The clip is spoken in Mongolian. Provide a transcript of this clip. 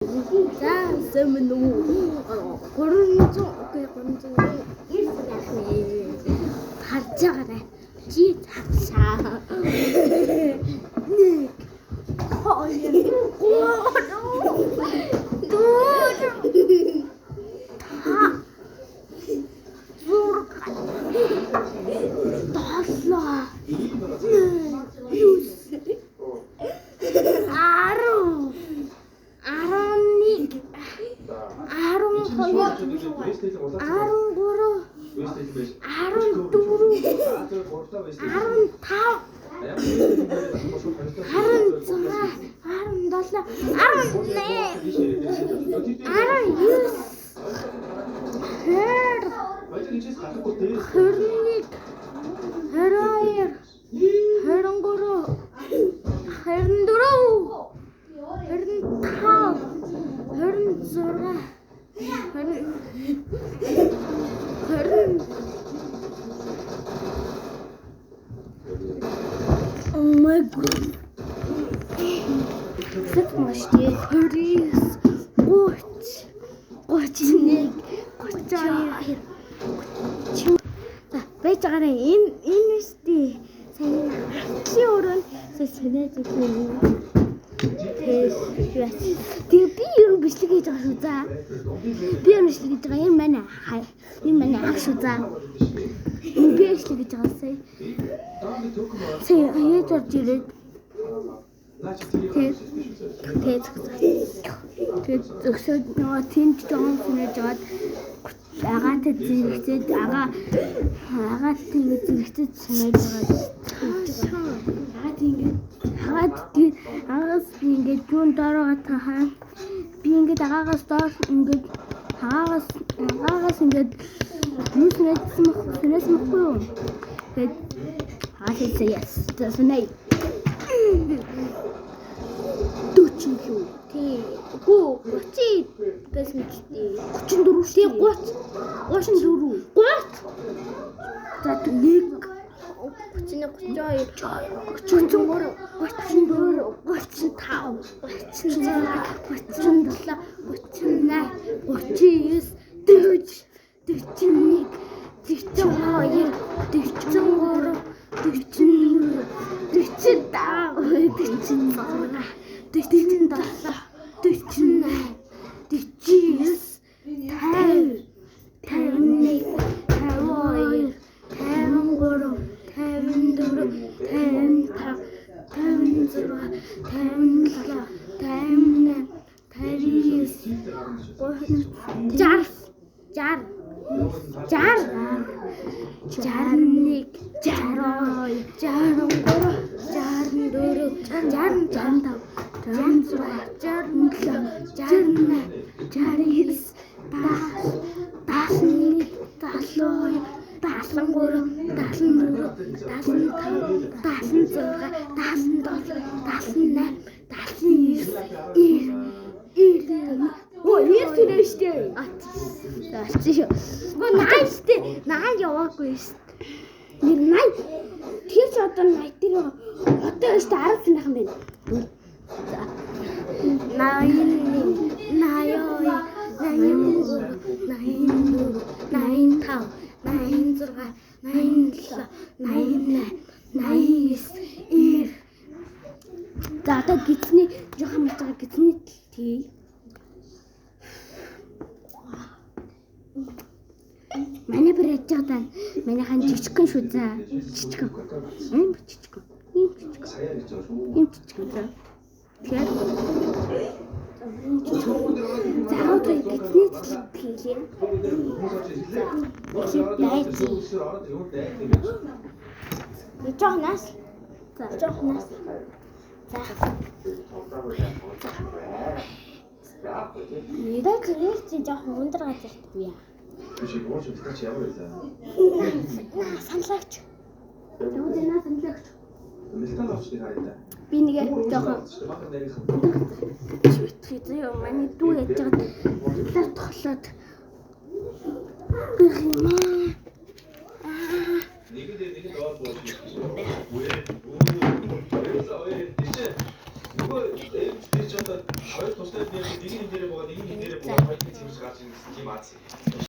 За сэмнүү. Гурван харж байгаарай. Чи цаашаа. Нэг. Хоёр. Oh my god. Sut маш тий 31 32 За байж байгаарай энэ үстэй сайн чи өөрөө сонирхож байна. Тэгээ би юу бичлэг хийж байгаа шүү за. Би юу бичлэг хийж байгаа юм манай ах шүү за. Би бичлэг хийж байгаа сая. Сая яаж орж ирээд тэгээд зөвсөд нөгөө тэнд жоон сүнэж жаад агаатай зэрэгцээд агаад тэгээд зэрэгцээд сүнэж байгаа. Агаас би ингээд юун доороо тахаа. Би ингээд агаагаас доош ингээд агаагаас ингээд юус нэс мэхгүй юу. Тэгээд хаач яс тэсний Дучилүү. Тий. Гүү 30 гэсэн чи 34 тий 34. За нэг 31 32 Наа яваагүй шүү. Нэг наа. Тэр ч одоо наа тэр одоо шүү 10 цэнэхэн байна. За. За одоо гидсний жоохон мэлтага гидсний тий. Манай брэждаа манайхан жижигхэн шүү за. Жижигхэн. Жижигхэн. Ийм жижигхэн за. Тэгэхээр заавал гидсний хийлээ. Жоохнаас. За жоохнаас. За. Нидаа зэрэг чи жоохон өндөр газарт бие. Санлагч. Явуулнаа санлагч. Би нэг жоохон чүтгэж миний дүү яаж байгаа тоглоод одоо хоёр тустай дээр нэг энэ дээр байгаа нэг энэ дээр байгаа хоёр тийм гарч ирсэн тийм аз.